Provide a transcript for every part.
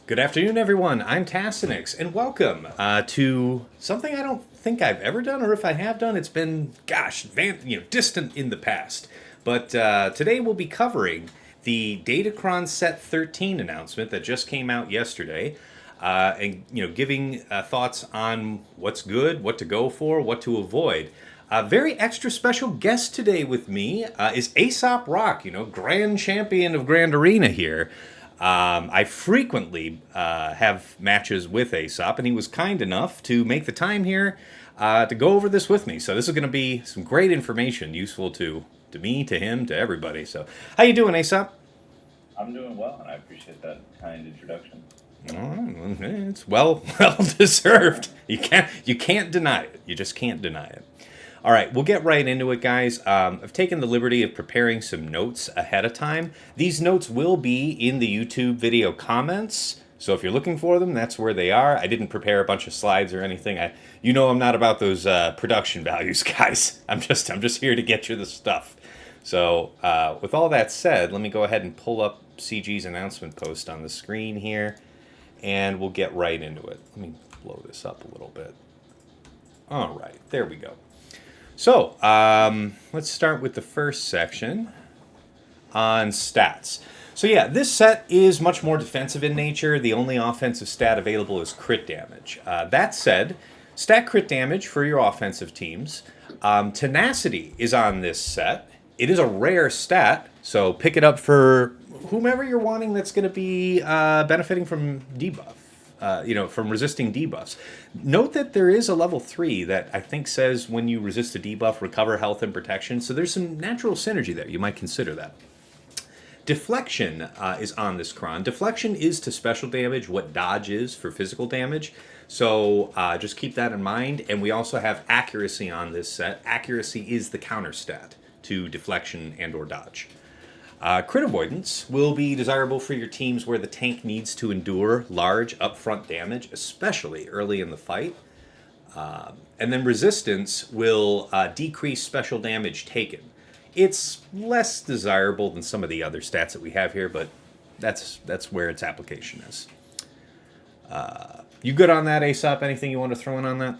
Good afternoon, everyone. I'm Tassinix, and welcome to something I don't think I've ever done, or if I have done, it's been, distant in the past. But today we'll be covering the Datacron Set 13 announcement that just came out yesterday, and giving thoughts on what's good, what to go for, what to avoid. A very extra special guest today with me is Aesop Rock, Grand Champion of Grand Arena here. I frequently have matches with Aesop, and he was kind enough to make the time here to go over this with me. So this is going to be some great information, useful to me, to him, to everybody. So how you doing, Aesop? I'm doing well, and I appreciate that kind introduction. Oh, it's well deserved. You can't deny it. You just can't deny it. All right, we'll get right into it, guys. I've taken the liberty of preparing some notes ahead of time. These notes will be in the YouTube video comments, so if you're looking for them, that's where they are. I didn't prepare a bunch of slides or anything. I'm not about those production values, guys. I'm just here to get you the stuff. So, with all that said, let me go ahead and pull up CG's announcement post on the screen here, and we'll get right into it. Let me blow this up a little bit. All right, there we go. So, let's start with the first section on stats. So yeah, this set is much more defensive in nature. The only offensive stat available is crit damage. That said, stack crit damage for your offensive teams. Tenacity is on this set. It is a rare stat, so pick it up for whomever you're wanting that's going to be benefiting from debuff. From resisting debuffs. Note that there is a level 3 that I think says when you resist a debuff, recover health and protection. So there's some natural synergy there. You might consider that. Deflection is on this cron. Deflection is to special damage what dodge is for physical damage. So just keep that in mind. And we also have accuracy on this set. Accuracy is the counter stat to deflection and or dodge. Crit avoidance will be desirable for your teams where the tank needs to endure large upfront damage, especially early in the fight. And then resistance will decrease special damage taken. It's less desirable than some of the other stats that we have here, but that's where its application is. You good on that, Aesop? Anything you want to throw in on that?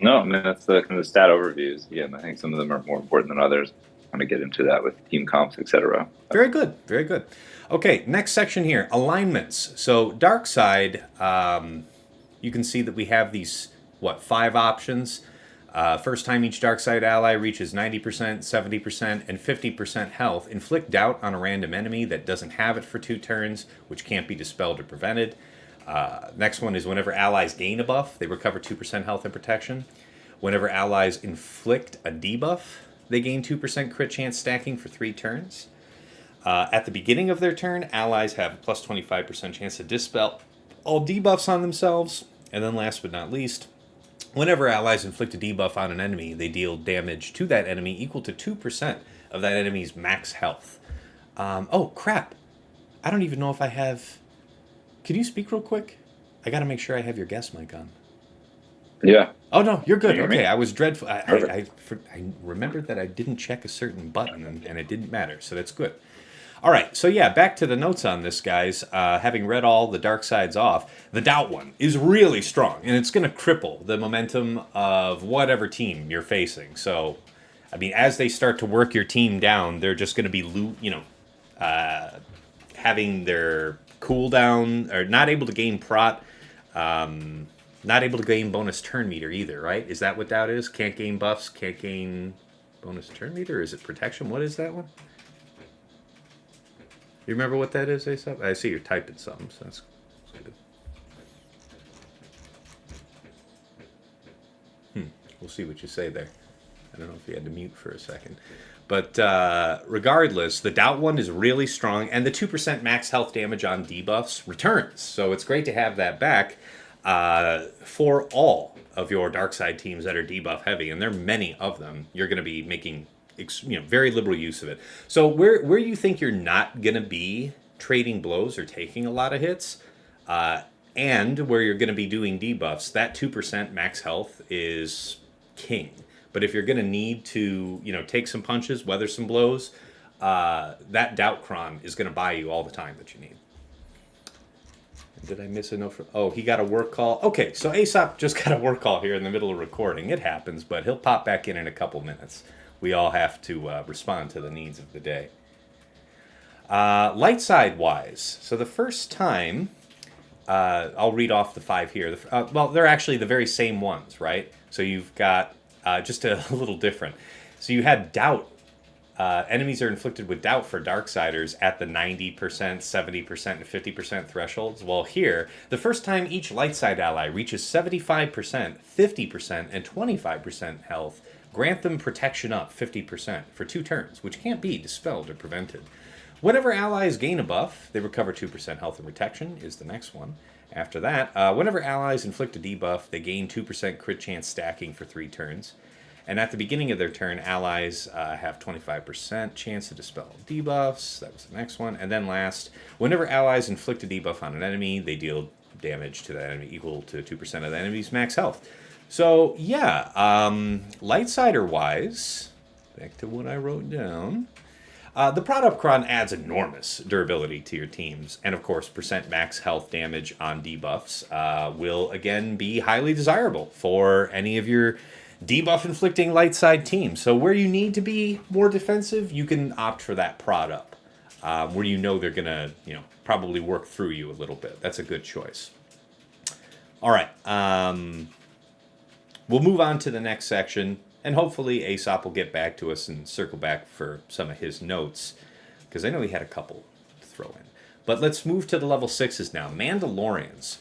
No, I mean, that's the kind of stat overviews. Yeah, I think some of them are more important than others. To get into that with team comps, etc. Very good, very good. Okay, next section here, alignments. So dark side, you can see that we have these 5 options. First time each dark side ally reaches 90%, 70%, and 50% health. Inflict doubt on a random enemy that doesn't have it for 2 turns, which can't be dispelled or prevented. Next one is whenever allies gain a buff, they recover 2% health and protection. Whenever allies inflict a debuff, they gain 2% crit chance stacking for 3 turns. At the beginning of their turn, allies have a plus 25% chance to dispel all debuffs on themselves. And then last but not least, whenever allies inflict a debuff on an enemy, they deal damage to that enemy equal to 2% of that enemy's max health. Oh, crap. I don't even know if I have... Can you speak real quick? I gotta make sure I have your guest mic on. Yeah. Oh, no, you're good. Okay, I was dreadful. I remembered that I didn't check a certain button, and it didn't matter, so that's good. All right, so yeah, back to the notes on this, guys. Having read all the dark sides off, the doubt one is really strong, and it's going to cripple the momentum of whatever team you're facing. So, I mean, as they start to work your team down, they're just going to be, having their cooldown, or not able to gain prot, not able to gain bonus turn meter either, right? Is that what doubt is? Can't gain buffs, can't gain bonus turn meter? Or is it protection? What is that one? You remember what that is, Aesop? I see you're typing something, so that's good. We'll see what you say there. I don't know if you had to mute for a second. But regardless, the doubt one is really strong, and the 2% max health damage on debuffs returns. So it's great to have that back. For all of your dark side teams that are debuff heavy, and there are many of them, you're going to be making very liberal use of it. So where you think you're not going to be trading blows or taking a lot of hits, and where you're going to be doing debuffs, that 2% max health is king. But if you're going to need to take some punches, weather some blows, that Datacron is going to buy you all the time that you need. Did I miss a note from... Oh, he got a work call. Okay, so Aesop just got a work call here in the middle of recording. It happens, but he'll pop back in a couple minutes. We all have to respond to the needs of the day. Light side wise, so the first time... I'll read off the 5 here. Well, they're actually the very same ones, right? So you've got just a little different. So you had doubt. Enemies are inflicted with doubt for Darksiders at the 90%, 70%, and 50% thresholds. Well, here, the first time each light side ally reaches 75%, 50%, and 25% health, grant them protection up 50% for 2 turns, which can't be dispelled or prevented. Whenever allies gain a buff, they recover 2% health and protection, is the next one. After that, whenever allies inflict a debuff, they gain 2% crit chance stacking for 3 turns. And at the beginning of their turn, allies have 25% chance to dispel debuffs. That was the next one. And then last, whenever allies inflict a debuff on an enemy, they deal damage to that enemy equal to 2% of the enemy's max health. So, yeah, Lightsider-wise, back to what I wrote down... the Datacron adds enormous durability to your teams, and of course, percent max health damage on debuffs will again be highly desirable for any of your debuff-inflicting light side teams. So where you need to be more defensive, you can opt for that prod up, where you know they're gonna, probably work through you a little bit. That's a good choice. All right, we'll move on to the next section. And hopefully Aesop will get back to us and circle back for some of his notes, because I know he had a couple to throw in. But let's move to the level 6s now. Mandalorians.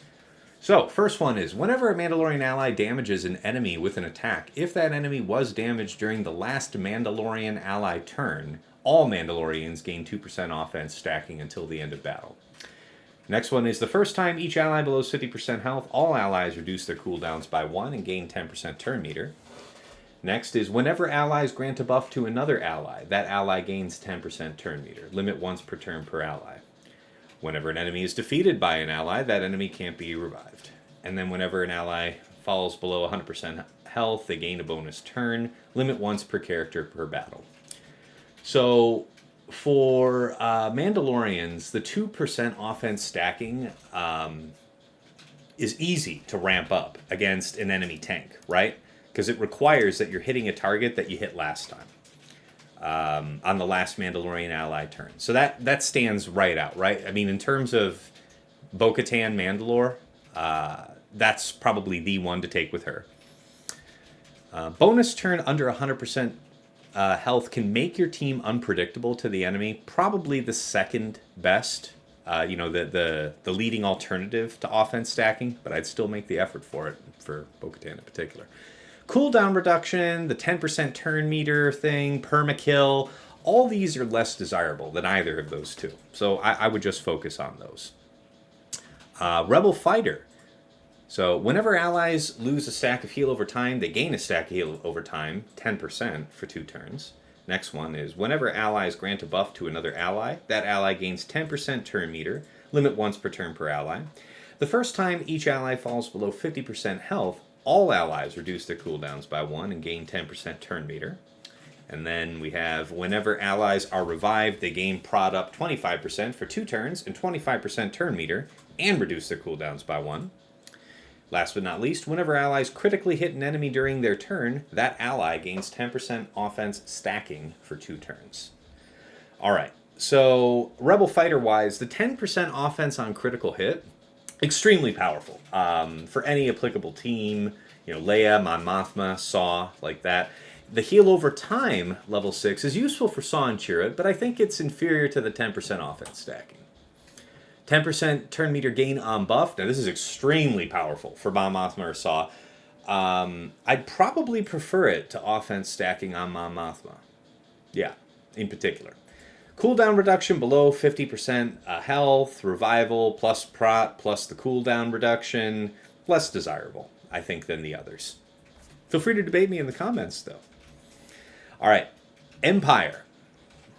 So, first one is, whenever a Mandalorian ally damages an enemy with an attack, if that enemy was damaged during the last Mandalorian ally turn, all Mandalorians gain 2% offense stacking until the end of battle. Next one is, the first time each ally below 50% health, all allies reduce their cooldowns by 1 and gain 10% turn meter. Next is, whenever allies grant a buff to another ally, that ally gains 10% turn meter. Limit once per turn per ally. Whenever an enemy is defeated by an ally, that enemy can't be revived. And then whenever an ally falls below 100% health, they gain a bonus turn. Limit once per character per battle. So for Mandalorians, the 2% offense stacking is easy to ramp up against an enemy tank, right? Because it requires that you're hitting a target that you hit last time on the last Mandalorian ally turn. So that stands right out, right? I mean, in terms of Bo-Katan Mandalore, that's probably the one to take with her. Bonus turn under 100% health can make your team unpredictable to the enemy. Probably the second best, the leading alternative to offense stacking, but I'd still make the effort for it, for Bo-Katan in particular. Cooldown reduction, the 10% turn meter thing, permakill, all these are less desirable than either of those two. So I would just focus on those. Rebel Fighter. So whenever allies lose a stack of heal over time, they gain a stack of heal over time, 10% for 2 turns. Next one is, whenever allies grant a buff to another ally, that ally gains 10% turn meter, limit once per turn per ally. The first time each ally falls below 50% health, all allies reduce their cooldowns by 1 and gain 10% turn meter. And then we have, whenever allies are revived, they gain prod up 25% for 2 turns and 25% turn meter, and reduce their cooldowns by 1. Last but not least, whenever allies critically hit an enemy during their turn, that ally gains 10% offense stacking for 2 turns. Alright, so Rebel Fighter-wise, the 10% offense on critical hit, extremely powerful for any applicable team, Leia, Mon Mothma, Saw, like that. The heal over time, level 6, is useful for Saw and Chirrut, but I think it's inferior to the 10% offense stacking. 10% turn meter gain on buff. Now this is extremely powerful for Mon Mothma or Saw. I'd probably prefer it to offense stacking on Mon Mothma. Yeah, in particular. Cooldown reduction below 50% health, revival, plus prot, plus the cooldown reduction. Less desirable, I think, than the others. Feel free to debate me in the comments, though. All right, Empire.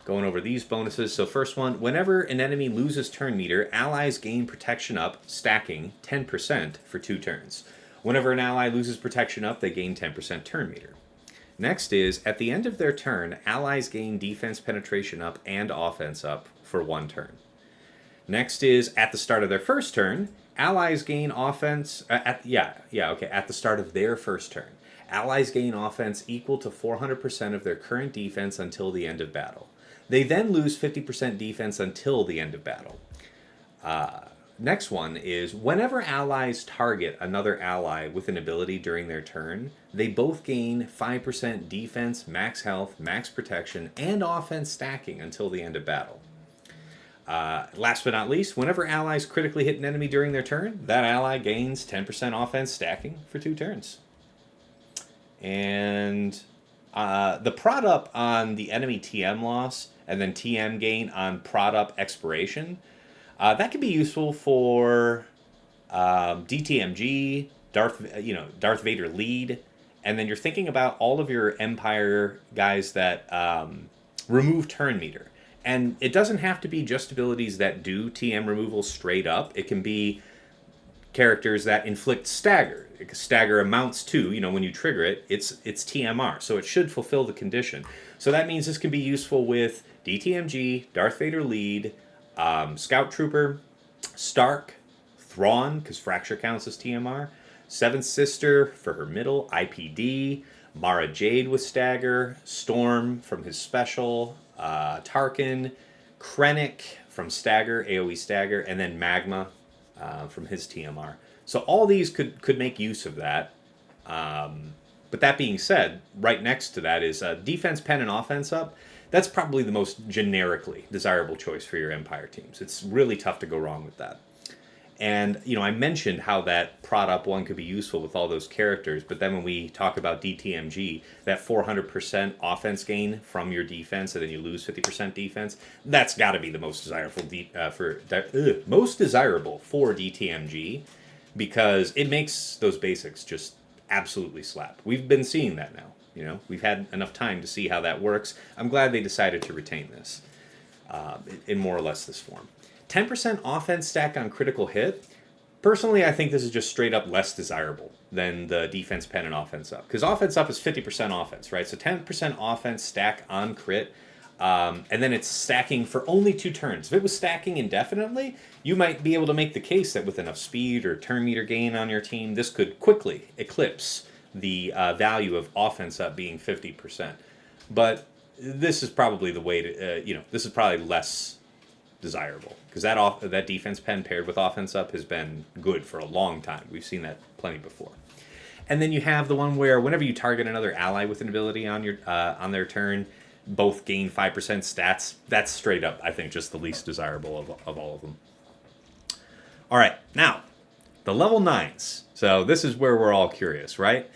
Going over these bonuses. So first one, whenever an enemy loses turn meter, allies gain protection up, stacking 10% for 2 turns. Whenever an ally loses protection up, they gain 10% turn meter. Next is, at the end of their turn, allies gain defense penetration up and offense up for 1 turn. Next is, at the start of their first turn, Allies gain offense at the start of their first turn. Allies gain offense equal to 400% of their current defense until the end of battle. They then lose 50% defense until the end of battle. Next one is whenever allies target another ally with an ability during their turn, they both gain 5% defense, max health, max protection, and offense stacking until the end of battle. Last but not least, whenever allies critically hit an enemy during their turn, that ally gains 10% offense stacking for 2 turns. And the prod up on the enemy TM loss and then TM gain on prod up expiration, that can be useful for DTMG, Darth Vader lead, and then you're thinking about all of your Empire guys that remove turn meter. And it doesn't have to be just abilities that do TM removal straight up. It can be characters that inflict stagger. Stagger amounts to, when you trigger it, it's TMR. So it should fulfill the condition. So that means this can be useful with DTMG, Darth Vader lead, Scout Trooper, Stark, Thrawn, because Fracture counts as TMR, Seventh Sister for her middle, IPD, Mara Jade with stagger, Storm from his special, Tarkin, Krennic from stagger, AoE stagger, and then Magma from his TMR. So all these could make use of that. But that being said, right next to that is defense pen and offense up. That's probably the most generically desirable choice for your Empire teams. It's really tough to go wrong with that. And, I mentioned how that prod up one could be useful with all those characters, but then when we talk about DTMG, that 400% offense gain from your defense, and then you lose 50% defense, that's got to be the most desirable most desirable for DTMG, because it makes those basics just absolutely slap. We've been seeing that now. We've had enough time to see how that works. I'm glad they decided to retain this in more or less this form. 10% offense stack on critical hit. Personally, I think this is just straight up less desirable than the defense pen and offense up. Because offense up is 50% offense, right? So 10% offense stack on crit, and then it's stacking for only 2 turns. If it was stacking indefinitely, you might be able to make the case that with enough speed or turn meter gain on your team, this could quickly eclipse the value of offense up being 50%. But this is probably the way to, this is probably less desirable, because that defense pen paired with offense up has been good for a long time. We've seen that plenty before. And then you have the one where whenever you target another ally with an ability on their turn, both gain 5% stats. That's straight up, I think, just the least desirable of all of them. All right, now the level 9s. So this is where we're all curious, right?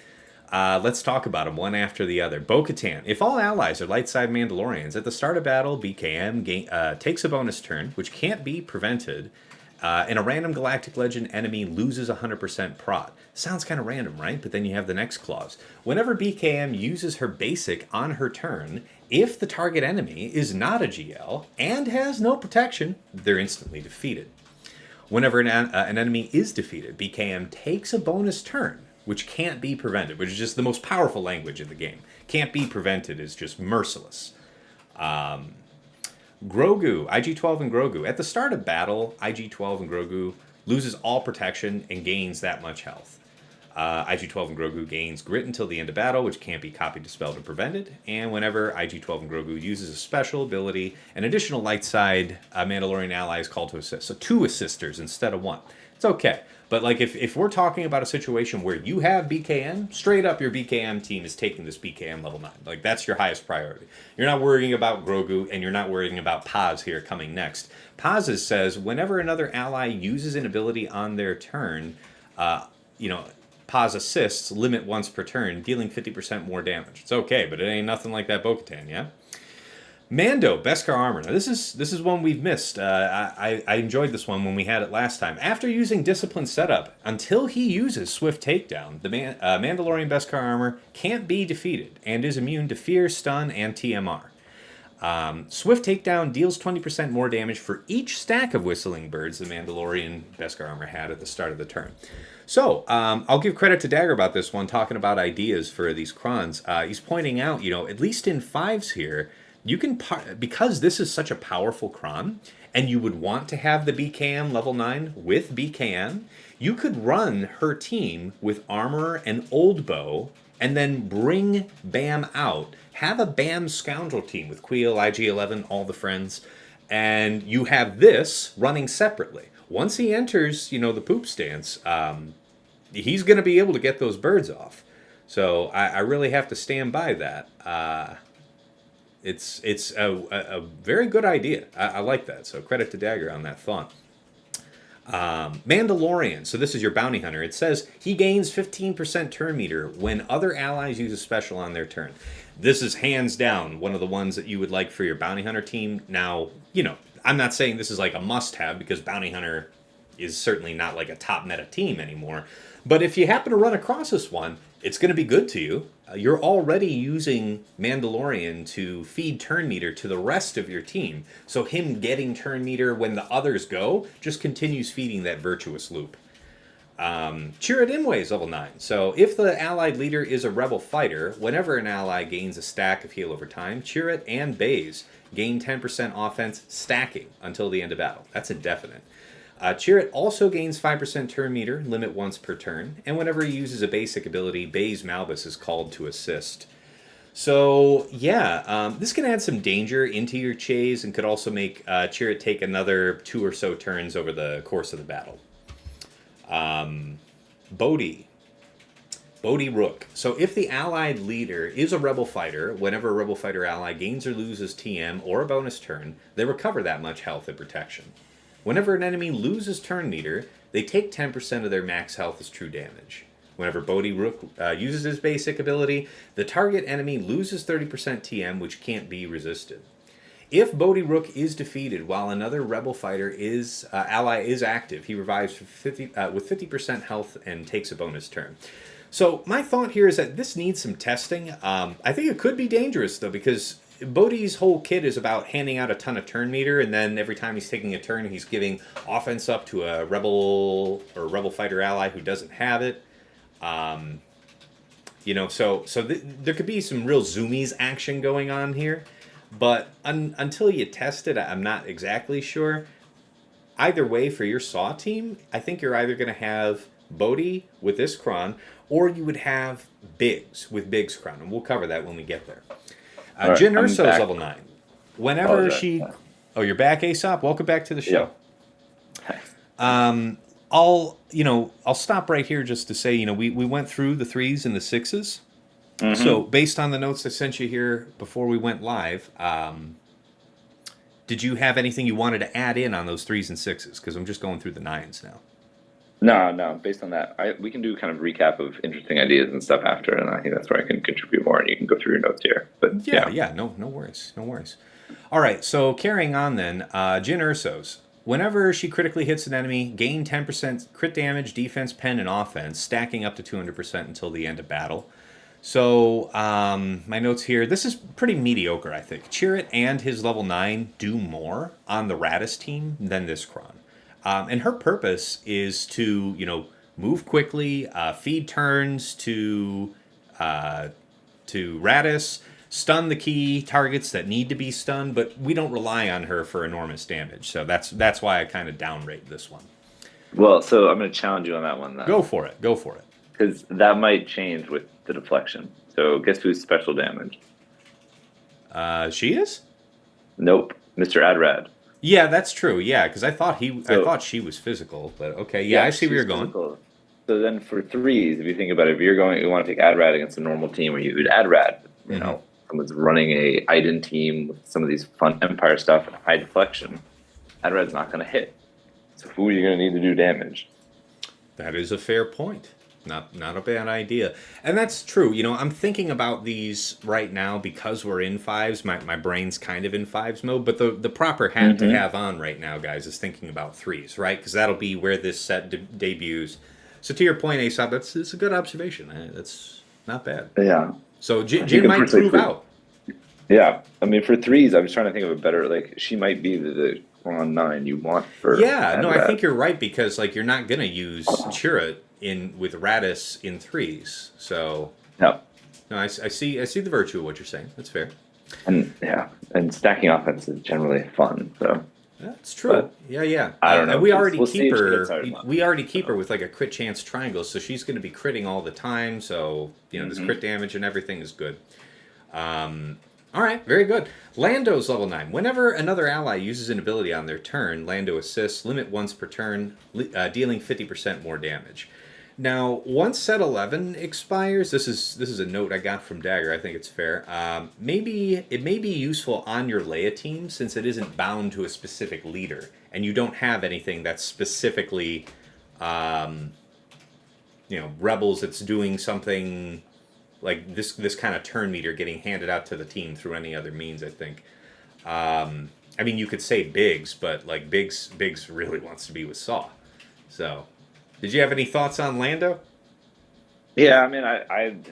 Let's talk about them one after the other. Bo-Katan. If all allies are light side Mandalorians, at the start of battle, BKM takes a bonus turn, which can't be prevented, and a random Galactic Legend enemy loses 100% prot. Sounds kind of random, right? But then you have the next clause. Whenever BKM uses her basic on her turn, if the target enemy is not a GL and has no protection, they're instantly defeated. Whenever an enemy is defeated, BKM takes a bonus turn, which can't be prevented, which is just the most powerful language in the game. Can't be prevented is just merciless. Grogu, IG-12 and Grogu. At the start of battle, IG-12 and Grogu loses all protection and gains that much health. IG-12 and Grogu gains grit until the end of battle, which can't be copied, dispelled, or prevented. And whenever IG-12 and Grogu uses a special ability, an additional light side Mandalorian ally is called to assist. So 2 assisters instead of 1. It's okay. But like if we're talking about a situation where you have BKM, straight up your BKM team is taking this BKM level 9. Like that's your highest priority. You're not worrying about Grogu, and you're not worrying about Paz here coming next. Paz says whenever another ally uses an ability on their turn, Paz assists limit once per turn, dealing 50% more damage. It's okay, but it ain't nothing like that Bo-Katan, yeah? Mando, Beskar Armor. Now, this is one we've missed. I enjoyed this one when we had it last time. After using Discipline Setup, until he uses Swift Takedown, the Mandalorian Beskar Armor can't be defeated and is immune to Fear, Stun, and TMR. Swift Takedown deals 20% more damage for each stack of Whistling Birds the Mandalorian Beskar Armor had at the start of the turn. So, I'll give credit to Dagger about this one, talking about ideas for these crons. He's pointing out, at least in 5s here, you can, because this is such a powerful cron, and you would want to have the BKM level 9 with BKM, you could run her team with armor and old bow, and then bring Bam out. Have a Bam scoundrel team with Queel, IG-11, all the friends, and you have this running separately. Once he enters, the poop stance, he's going to be able to get those birds off. So I really have to stand by that. It's a very good idea. I like that. So credit to Dagger on that thought. Mandalorian. So this is your bounty hunter. It says he gains 15% turn meter when other allies use a special on their turn. This is hands down one of the ones that you would like for your bounty hunter team. Now, I'm not saying this is like a must-have because bounty hunter is certainly not like a top meta team anymore. But if you happen to run across this one, it's going to be good to you. You're already using Mandalorian to feed turn meter to the rest of your team. So him getting turn meter when the others go just continues feeding that virtuous loop. Chirrut Imwe is level 9. So if the allied leader is a rebel fighter, whenever an ally gains a stack of heal over time, Chirrut and Baze gain 10% offense stacking until the end of battle. That's indefinite. Chirrut also gains 5% turn meter, limit once per turn, and whenever he uses a basic ability, Baze Malbus is called to assist. So, yeah, this can add some danger into your chase and could also make Chirrut take another 2 or so turns over the course of the battle. Bodhi Rook. So if the allied leader is a rebel fighter, whenever a rebel fighter ally gains or loses TM or a bonus turn, they recover that much health and protection. Whenever an enemy loses turn meter, they take 10% of their max health as true damage. Whenever Bodhi Rook uses his basic ability, the target enemy loses 30% TM, which can't be resisted. If Bodhi Rook is defeated while another rebel fighter ally is active, he revives with 50% health and takes a bonus turn. So my thought here is that this needs some testing. I think it could be dangerous, though, because Bodhi's whole kit is about handing out a ton of turn meter, and then every time he's taking a turn, he's giving offense up to a rebel or rebel fighter ally who doesn't have it. There could be some real zoomies action going on here, but until you test it, I'm not exactly sure. Either way, for your Saw team, I think you're either going to have Bodhi with this cron, or you would have Biggs with Biggs cron, and we'll cover that when we get there. Jyn Erso's level 9. Whenever she... Oh, you're back, Aesop? Welcome back to the show. Yeah. I'll stop right here just to say, we went through the 3s and the 6s. Mm-hmm. So based on the notes I sent you here before we went live, did you have anything you wanted to add in on those 3s and 6s? Because I'm just going through the 9s now. No. Based on that, we can do kind of recap of interesting ideas and stuff after, and I think that's where I can contribute more, and you can go through your notes here. But no worries. All right, so carrying on then, Jyn Erso's. Whenever she critically hits an enemy, gain 10% crit damage, defense, pen, and offense, stacking up to 200% until the end of battle. So, my notes here, this is pretty mediocre, I think. Chirrut and his level 9 do more on the Radis team than this cron. And her purpose is to, move quickly, feed turns to Radis, stun the key targets that need to be stunned, but we don't rely on her for enormous damage. So that's why I kind of downrate this one. Well, so I'm going to challenge you on that one then. Go for it. Because that might change with the deflection. So guess who's special damage? She is? Nope. Mr. Adrad. Yeah, that's true. Yeah, because I thought she was physical, but okay. Yeah, I see where you're going. Physical. So then for 3s, if you think about it, if you want to take Adrad against a normal team where you would Adrad, someone's running a Iden team with some of these fun Empire stuff and high deflection, Adrad's not going to hit. So who are you going to need to do damage? That is a fair point. Not a bad idea. And that's true. I'm thinking about these right now because we're in 5s. My brain's kind of in 5s mode. But the proper hat to have on right now, guys, is thinking about 3s, right? Because that'll be where this set debuts. So to your point, Aesop, it's a good observation. That's not bad. Yeah. So Jyn might prove out. Yeah. I mean, for 3s, I was trying to think of a better, she might be the on 9 you want for... Yeah, no, I think you're right because, you're not going to use Chirrut with Radis in 3s. So... No. No, I see the virtue of what you're saying. That's fair. And, yeah. and stacking offense is generally fun. So, That's true. but Yeah, yeah. I don't And know. We'll see if she gets tired enough. We already keep her So, with like a crit chance triangle, so she's going to be critting all the time. So this crit damage and everything is good. All right, very good. Lando's level 9. Whenever another ally uses an ability on their turn, Lando assists, limit once per turn, dealing 50% more damage. Now, once set 11 expires, this is a note I got from Dagger. I think it's fair. Maybe it may be useful on your Leia team since it isn't bound to a specific leader, and you don't have anything that's specifically, rebels. That's doing something like this kind of turn meter getting handed out to the team through any other means. I think. I mean, you could say Biggs, but like Biggs really wants to be with Saw. So, did you have any thoughts on Lando? yeah, I mean,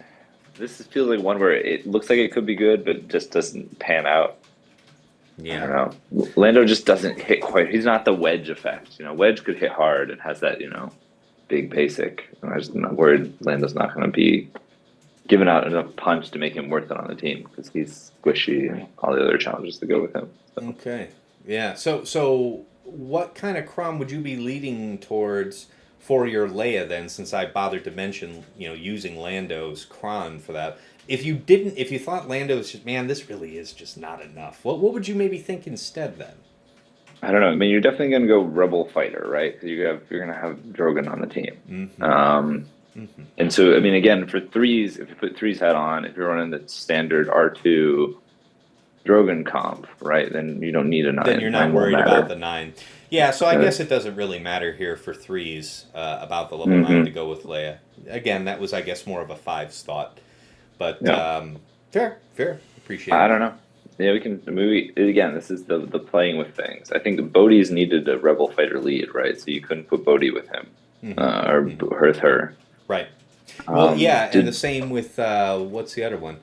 this feels like one where it looks like it could be good, but just doesn't pan out. I don't Yeah. know. Lando just doesn't hit quite. He's not the Wedge effect. Wedge could hit hard and has that, big basic. And I'm just not worried Lando's not going to be given out enough punch to make him worth it on the team because he's squishy and all the other challenges that go with him. So. Okay. Yeah. So what kind of Crom would you be leading towards for your Leia then? Since I bothered to mention, using Lando's Cron for that. If you thought Lando's just, man, this really is just not enough. What would you maybe think instead then? I don't know. I mean, you're definitely going to go Rebel Fighter, right? Because you're going to have Drogon on the team. And so, I mean, again, for threes, if you put threes hat on, if you're running the standard R2 Drogon comp, right, then you don't need a 9. Then you're not 9 won't worried matter. about the 9. Yeah, so I guess it doesn't really matter here for threes about the level 9 to go with Leia. Again, that was, I guess, more of a 5's thought. But fair. Appreciate it. I don't know. Yeah, again, this is the playing with things. I think the Bodhi's needed a Rebel Fighter lead, right? So you couldn't put Bodhi with him or her with her. Right. Well, and the same with what's the other one?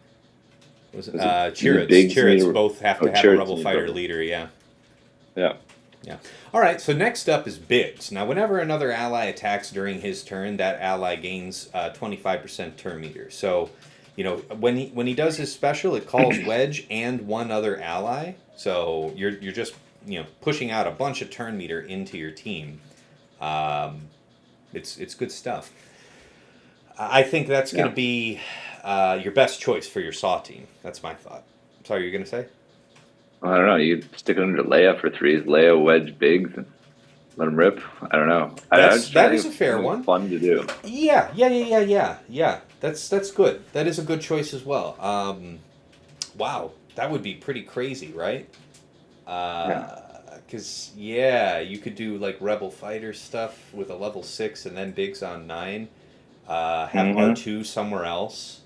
Was it Chirrut's? Chirrut's both have to have a Rebel Fighter leader. Yeah. Yeah. All right. So next up is Biggs. Now, whenever another ally attacks during his turn, that ally gains 25% turn meter. So, when he does his special, it calls Wedge and one other ally. So you're just pushing out a bunch of turn meter into your team. It's good stuff. I think that's going to be your best choice for your Saw team. That's my thought. Sorry, you're going to say? I don't know. You stick under Leia for threes. Leia, Wedge, Biggs, and let them rip. I don't know. That is a fair one. Fun to do. Yeah. That's good. That is a good choice as well. Wow, that would be pretty crazy, right? Because you could do like Rebel Fighter stuff with a level 6 and then Biggs on 9. Have R2 somewhere else.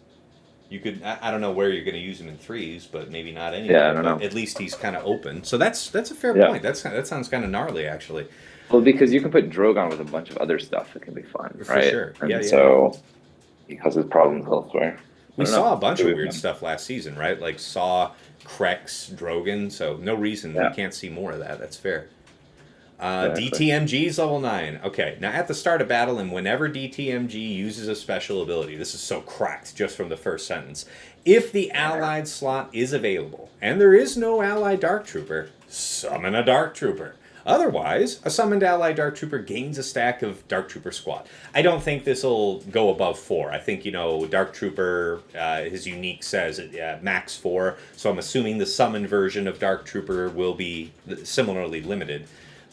You could. I don't know where you're going to use him in threes, but maybe not anywhere. Yeah, I don't know. At least he's kind of open. So that's a fair point. That sounds kind of gnarly, actually. Well, because you can put Drogon with a bunch of other stuff that can be fun, right? For sure. And so he causes problems elsewhere. We saw a bunch of weird stuff last season, right? Like Saw, Krex, Drogon. So no reason we can't see more of that. That's fair. DTMG's level 9. Okay, now at the start of battle and whenever DTMG uses a special ability, this is so cracked just from the first sentence. If the allied slot is available and there is no allied Dark Trooper, summon a Dark Trooper. Otherwise, a summoned allied Dark Trooper gains a stack of Dark Trooper squad. I don't think this will go above 4. I think, Dark Trooper, his unique says max 4, so I'm assuming the summoned version of Dark Trooper will be similarly limited.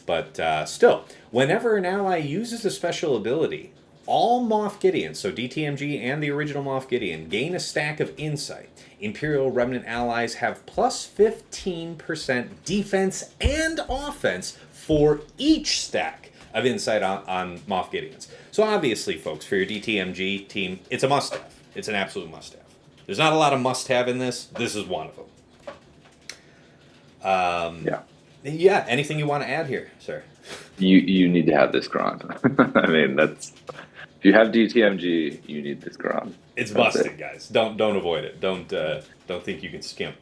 But still, whenever an ally uses a special ability, all Moff Gideons, so DTMG and the original Moff Gideon, gain a stack of insight. Imperial Remnant allies have plus 15% defense and offense for each stack of insight on Moff Gideons. So obviously, folks, for your DTMG team, it's a must-have. It's an absolute must-have. There's not a lot of must-have in this. This is one of them. Yeah, anything you want to add here, sir? You need to have this Gron. I mean, if you have DTMG, you need this Gron. It's busted, guys. Don't avoid it. Don't think you can skimp.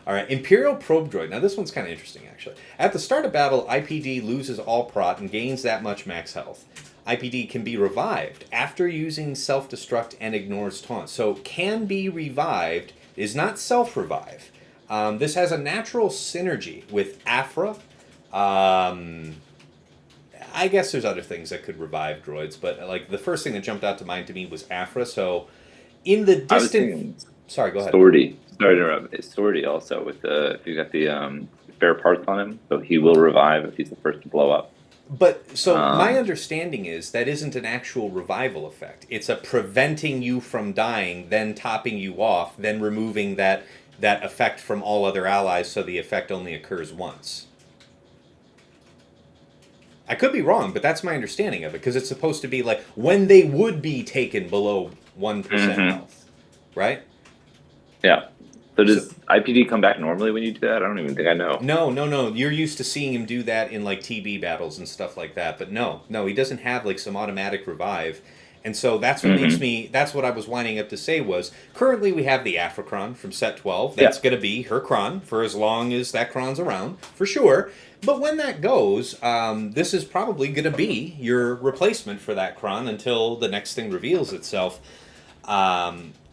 All right, Imperial Probe Droid. Now this one's kind of interesting, actually. At the start of battle, IPD loses all prot and gains that much max health. IPD can be revived after using self-destruct and ignores taunt. So can be revived is not self-revive. This has a natural synergy with Aphra. Um, I guess there's other things that could revive droids, but like the first thing that jumped out to mind to me was Aphra. So in the I was distant, thinking sorry, go ahead. Swordy. Sorry to interrupt. It's Swordy also with the if you got the spare parts on him, so he will revive if he's the first to blow up. But so my Um, understanding is that isn't an actual revival effect. It's a preventing you from dying, then topping you off, then removing that effect from all other allies, so the effect only occurs once. I could be wrong, but that's my understanding of it because it's supposed to be like when they would be taken below 1% mhm. health, right? Yeah. So So does IPD come back normally when you do that? I don't even think I know. no, no, no. You're used to seeing him do that in like TB battles and stuff like that, but no, no, he doesn't have like some automatic revive. And so that's what makes Hmm. me. That's what I was winding up to say was currently we have the Africron from set 12. Yeah. That's going to be her cron for as long as that cron's around, for sure. But when that goes, this is probably going to be your replacement for that cron until the next thing reveals itself.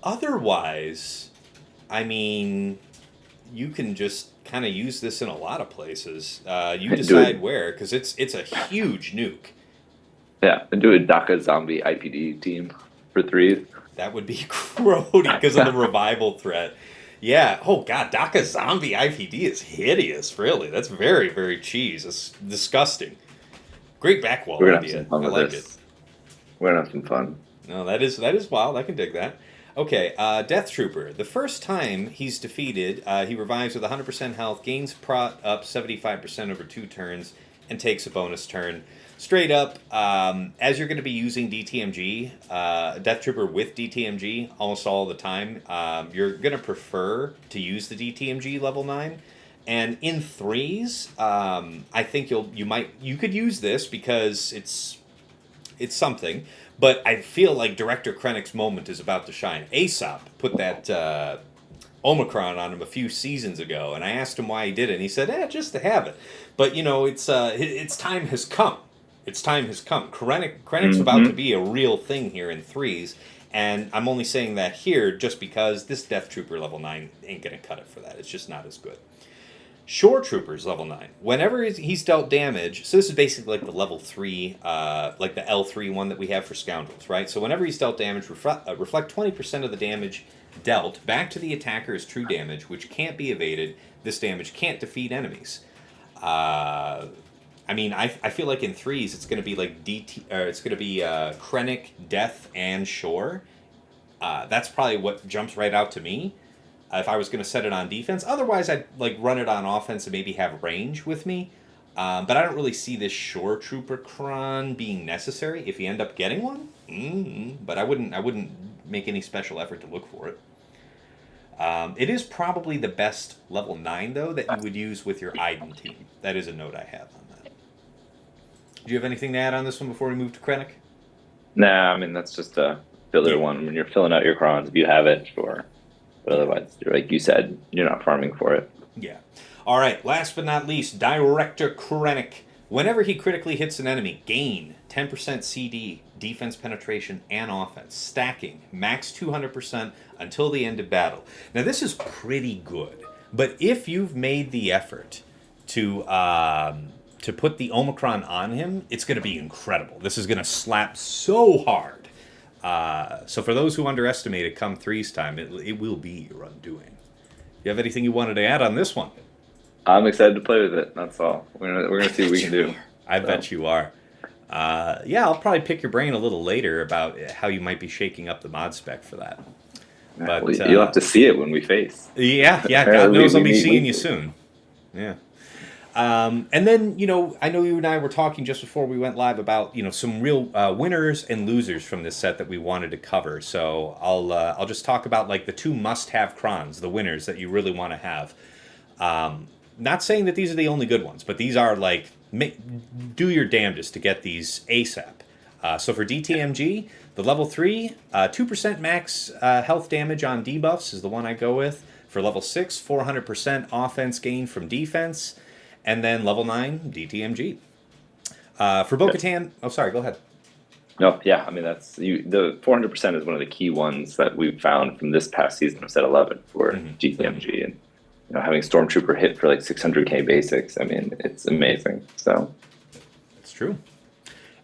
Otherwise, I mean, you can just kind of use this in a lot of places. You Do it. decide where, because it's a huge nuke. Yeah. And do a DACA zombie IPD team for threes. That would be grody because of the revival threat. Yeah. Oh god, Daka Zombie IPD is hideous. Really, that's very very cheese. It's disgusting. Great backwall We're gonna have some idea. fun I with like it. this. We're gonna have some fun. No, that is wild. I can dig that. Okay, Death Trooper. The first time he's defeated, he revives with 100% health, gains prot up 75% over 2 turns, and takes a bonus turn. Straight up, as you're going to be using DTMG, Death Trooper with DTMG almost all the time, you're going to prefer to use the DTMG level 9. And in threes, I think you could use this because it's something. But I feel like Director Krennic's moment is about to shine. Aesop put that Omicron on him a few seasons ago, and I asked him why he did it, and he said, just to have it. But, its time has come. Its time has come. Krennic's about to Hmm. be a real thing here in threes, and I'm only saying that here just because this Death Trooper level 9 ain't going to cut it for that. It's just not as good. Shore Troopers level 9. Whenever he's dealt damage, so this is basically like the level 3, like the L3 one that we have for Scoundrels, right? So whenever he's dealt damage, reflect 20% of the damage dealt back to the attacker as true damage, which can't be evaded. This damage can't defeat enemies. I feel like in threes it's going to be like DT, or it's going to be Krennic, Death, and Shore. That's probably what jumps right out to me if I was going to set it on defense. Otherwise, I'd like run it on offense and maybe have range with me. But I don't really see this Shore Trooper cron being necessary if you end up getting one. But I wouldn't make any special effort to look for it. It is probably the best level 9 though that you would use with your Iden team. That is a note I have on that. Do you have anything to add on this one before we move to Krennic? Nah, I mean that's just a filler Yeah. one. When you're filling out your crons, if you have it, sure. But Yeah. otherwise, like you said, you're not farming for it. Yeah. All right. Last but not least, Director Krennic. Whenever he critically hits an enemy, gain 10% CD, defense penetration, and offense, stacking max 200% until the end of battle. Now this is pretty good, but if you've made the effort to put the Omicron on him, it's going to be incredible. This is going to slap so hard. So for those who underestimate it come threes time, it will be your undoing. You have anything you wanted to add on this one? I'm excited to play with it. That's all. We're gonna see what we can do. I So, bet you are. Yeah, I'll probably pick your brain a little later about how you might be shaking up the mod spec for that. yeah, But you'll have to see it when we face. yeah, Or God knows we I'll be meet seeing you weekly. soon. Yeah. And then, I know you and I were talking just before we went live about, some real winners and losers from this set that we wanted to cover. So I'll just talk about like the two must-have crons, the winners that you really want to have. Not saying that these are the only good ones, but these are like do your damnedest to get these ASAP. So for DTMG, the level 3, 2% max health damage on debuffs is the one I go with. For level 6, 400% offense gain from defense. And then level 9, DTMG. For Bo-Katan, oh, sorry, go ahead. No, yeah, I mean that's the 400% is one of the key ones that we've found from this past season of set 11 for GTMG, and having Stormtrooper hit for like 600k basics. I mean, it's amazing. So It's true.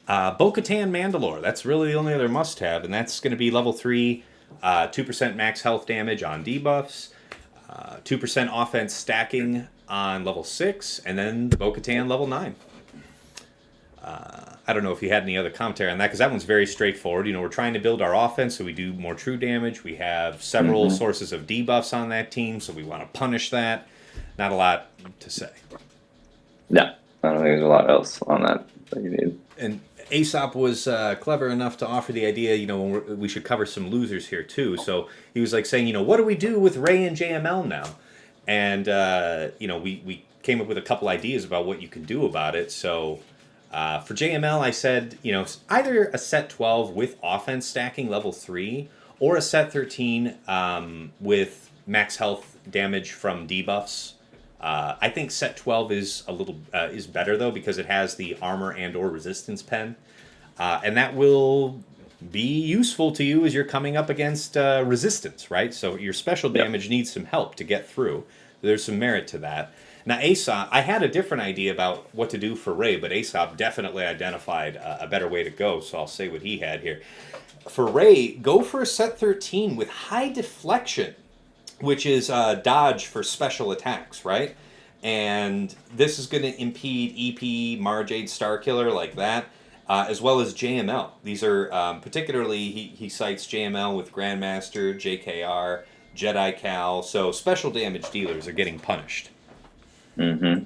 Bo-Katan Mandalore. That's really the only other must-have, and that's going to be level 3, 2% max health damage on debuffs, 2% offense stacking on level 6, and then Bo-Katan level 9. I don't know if you had any other commentary on that, because that one's very straightforward. We're trying to build our offense so we do more true damage. We have several sources of debuffs on that team, so we want to punish that. Not a lot to say. No, I don't think there's a lot else on that you need. And Aesop was clever enough to offer the idea, we should cover some losers here too. So he was like saying, what do we do with Ray and JML now? And, we came up with a couple ideas about what you can do about it. So for JML, I said, either a set 12 with offense stacking level 3 or a set 13 with max health damage from debuffs. I think set 12 is a little is better though, because it has the armor and or resistance pen, and that will be useful to you as you're coming up against resistance, right? So your special damage needs some help to get through. There's some merit to that. Now Aesop, I had a different idea about what to do for Ray, but Aesop definitely identified a better way to go. So I'll say what he had here. For Ray, go for a set 13 with high deflection, which is dodge for special attacks, right? And this is going to impede EP, Marjade, Starkiller, like that, as well as JML. These are particularly, he cites JML with Grandmaster, JKR, Jedi Cal, so special damage dealers are getting punished. Mm-hmm.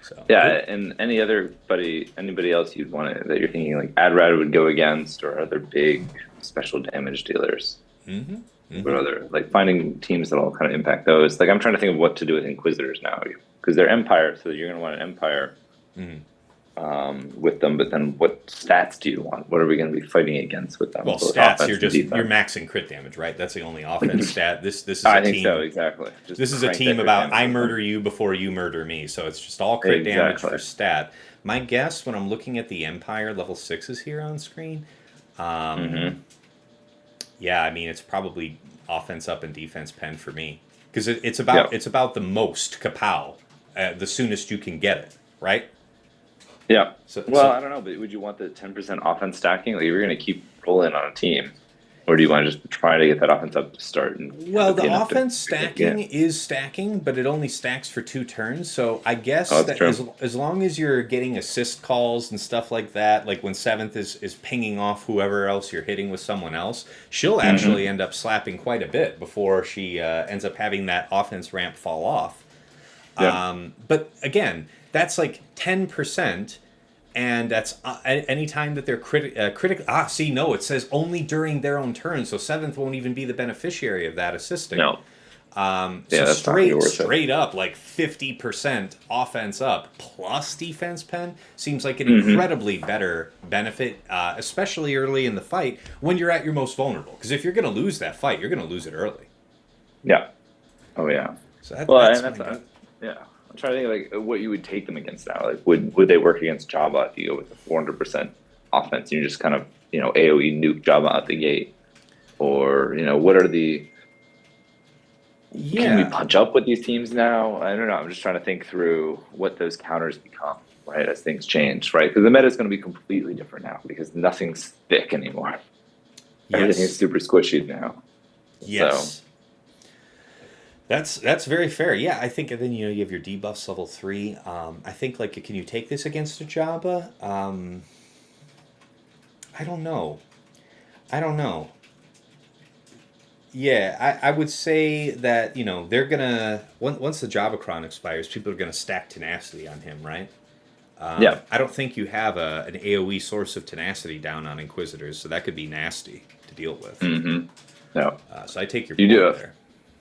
So, yeah, good. And anybody else you'd want to, that you're thinking like Adrad would go against, or other big special damage dealers? Mm-hmm. Mm-hmm. What other, like finding teams that'll kind of impact those. Like I'm trying to think of what to do with Inquisitors now, because they're Empire, so you're going to want an Empire with them. But then, what stats do you want? What are we going to be fighting against with them? Well, stats, you're maxing crit damage, right? That's the only offense stat. This is a I team. think so, exactly. Just this is a team about I murder you before you murder me, so it's just all crit damage for stat. My guess when I'm looking at the Empire level 6s here on screen. Yeah, I mean it's probably offense up and defense pen for me, because it's about the most kapow, the soonest you can get it, right? Yeah. I don't know, but would you want the 10% offense stacking? Like, you're going to keep rolling on a team, or do you want to just try to get that offense up to start? Well, the offense stacking is stacking, but it only stacks for 2 turns. So I guess that as long as you're getting assist calls and stuff like that, like when 7th is pinging off whoever else you're hitting with someone else, she'll actually end up slapping quite a bit before she ends up having that offense ramp fall off. Yeah. But again, that's like 10%. And that's any time that they're critical. No, it says only during their own turn. So 7th won't even be the beneficiary of that assisting. No. So straight up, like 50% offense up plus defense pen seems like an incredibly better benefit, especially early in the fight when you're at your most vulnerable. Because if you're going to lose that fight, you're going to lose it early. Yeah. Oh, yeah. So that's yeah. I'm trying to think like what you would take them against now. Like would they work against Jabba if you go with the 400% offense? You just kind of AOE nuke Jabba out the gate, or what are the? Can we punch up with these teams now? I don't know. I'm just trying to think through what those counters become, right, as things change, right? Because the meta is going to be completely different now because nothing's thick anymore. Yes. Everything's super squishy now. Yes. So. That's very fair. Yeah, I think then you have your debuffs level 3. I think can you take this against a Jabba? I don't know. Yeah, I would say that they're gonna once the Datacron expires, people are gonna stack Tenacity on him, right? Yeah. I don't think you have an AOE source of Tenacity down on Inquisitors, so that could be nasty to deal with. Mm-hmm. Yeah. So I take your point there.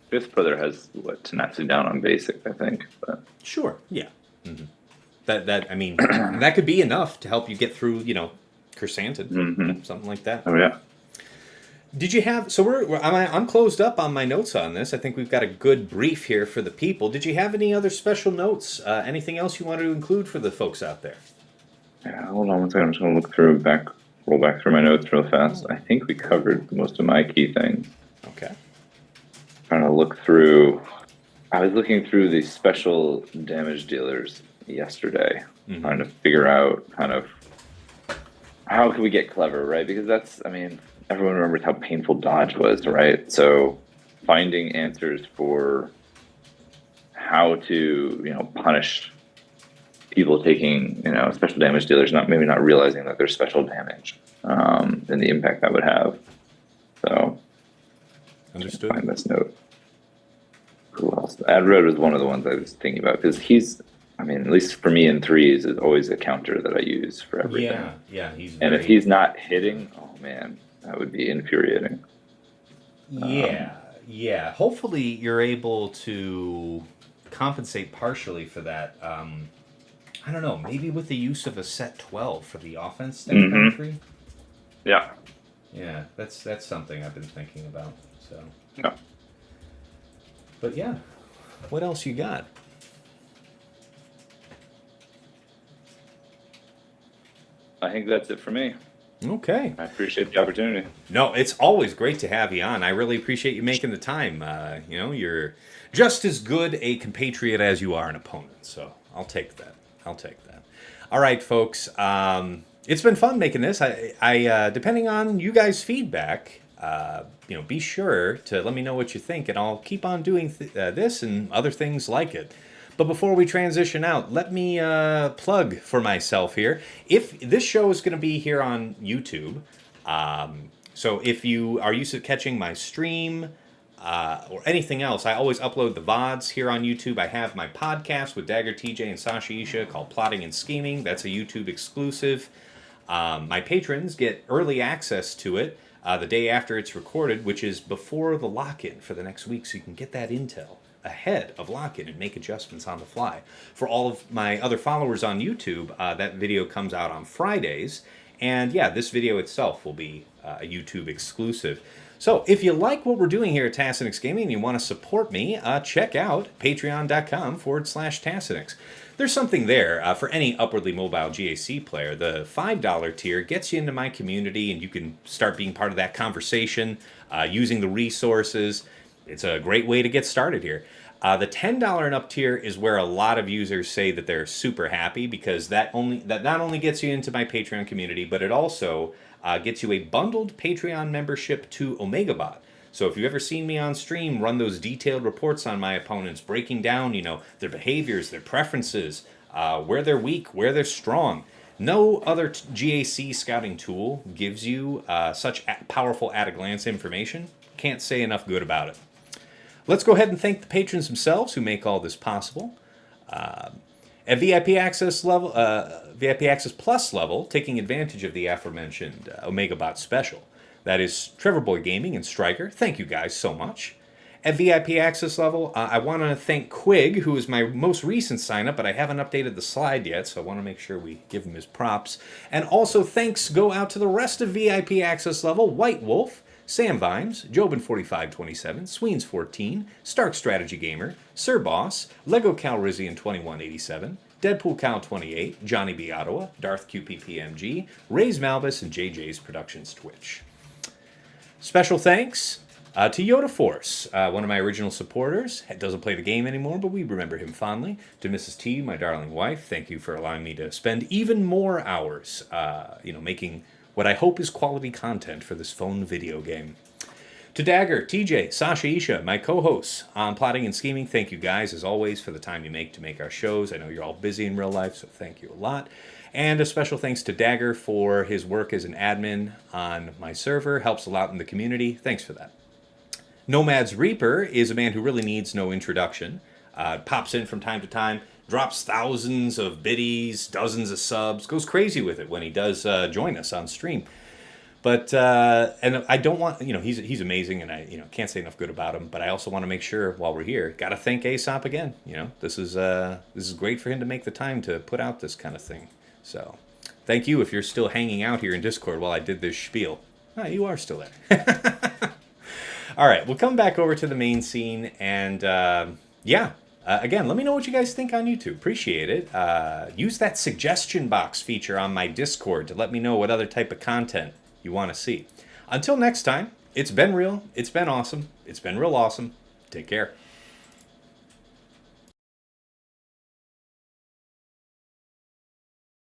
5th brother has Tenacity down on basic, I think. But. Sure. Yeah. Mm-hmm. That I mean, that could be enough to help you get through, Chrysanthemum, something like that. Oh yeah. Did you have? So I'm closed up on my notes on this. I think we've got a good brief here for the people. Did you have any other special notes? Anything else you wanted to include for the folks out there? Yeah. Hold on one second. I'm just going to roll back through my notes real fast. I think we covered most of my key things. Okay. Trying to look through I was looking through the special damage dealers yesterday, Mm-hmm. trying to figure out kind of how can we get clever, right? Because that's, I mean, everyone remembers how painful dodge was, right? So finding answers for how to, punish people taking, special damage dealers, not maybe not realizing that there's special damage, and the impact that would have. So Understood. find this note. Who else? Adred was one of the ones I was thinking about because he's, I mean, at least for me in threes, is always a counter that I use for everything. Yeah, he's And very... if he's not hitting, oh man, that would be infuriating. Yeah. Hopefully you're able to compensate partially for that. I don't know, maybe with the use of a set 12 for the offense Datacron 3? Yeah. Yeah, that's something I've been thinking about. So, Yeah. but yeah, what else you got? I think that's it for me. Okay. I appreciate the opportunity. No, it's always great to have you on. I really appreciate you making the time. You're just as good a compatriot as you are an opponent. So I'll take that. All right, folks. It's been fun making this. I depending on you guys' feedback, be sure to let me know what you think, and I'll keep on doing this and other things like it. But before we transition out, let me plug for myself here. If this show is going to be here on YouTube, so if you are used to catching my stream or anything else, I always upload the VODs here on YouTube. I have my podcast with Dagger TJ and Sasha Isha called Plotting and Scheming. That's a YouTube exclusive. My patrons get early access to it the day after it's recorded, which is before the lock-in for the next week, so you can get that intel ahead of lock-in and make adjustments on the fly. For all of my other followers on YouTube, that video comes out on Fridays. And yeah, this video itself will be a YouTube exclusive. So if you like what we're doing here at Tassinix Gaming and you want to support me, check out patreon.com/Tassinix. There's something there for any upwardly mobile GAC player. The $5 tier gets you into my community and you can start being part of that conversation, using the resources. It's a great way to get started here. The $10 and up tier is where a lot of users say that they're super happy because that not only gets you into my Patreon community, but it also gets you a bundled Patreon membership to OmegaBot. So if you've ever seen me on stream run those detailed reports on my opponents, breaking down, their behaviors, their preferences, where they're weak, where they're strong. No other GAC scouting tool gives you such powerful at-a-glance information. Can't say enough good about it. Let's go ahead and thank the patrons themselves who make all this possible. At VIP Access level, VIP Access Plus level, taking advantage of the aforementioned OmegaBot special. That is Trevor Boy Gaming and Striker. Thank you guys so much. At VIP Access level, I want to thank Quig, who is my most recent sign-up, but I haven't updated the slide yet, so I want to make sure we give him his props. And also thanks go out to the rest of VIP Access level, White Wolf, Sam Vimes, Jobin4527, Sweens14, Stark Strategy Gamer, Sir Boss, Lego Calrissian2187, Deadpool Cal28, Johnny B. Ottawa, Darth QPPMG, Ray's Malbus, and JJ's Productions Twitch. Special thanks to Yoda Force, one of my original supporters. Doesn't play the game anymore, but we remember him fondly. To Mrs. T, my darling wife, thank you for allowing me to spend even more hours, making what I hope is quality content for this phone video game. To Dagger, TJ, Sasha Isha, my co-hosts on Plotting and Scheming, thank you guys, as always, for the time you make to make our shows. I know you're all busy in real life, so thank you a lot. And a special thanks to Dagger for his work as an admin on my server. Helps a lot in the community. Thanks for that. Nomad's Reaper is a man who really needs no introduction. Pops in from time to time, drops thousands of biddies, dozens of subs, goes crazy with it when he does join us on stream. But and I don't want, he's amazing, and I can't say enough good about him. But I also want to make sure while we're here, got to thank Aesop again. This is great for him to make the time to put out this kind of thing. So thank you if you're still hanging out here in Discord while I did this spiel. You are still there. All right, we'll come back over to the main scene, and again, let me know what you guys think on YouTube. Appreciate it. Use that suggestion box feature on my Discord to let me know what other type of content you want to see. Until next time, it's been real, it's been awesome, it's been real awesome. Take care.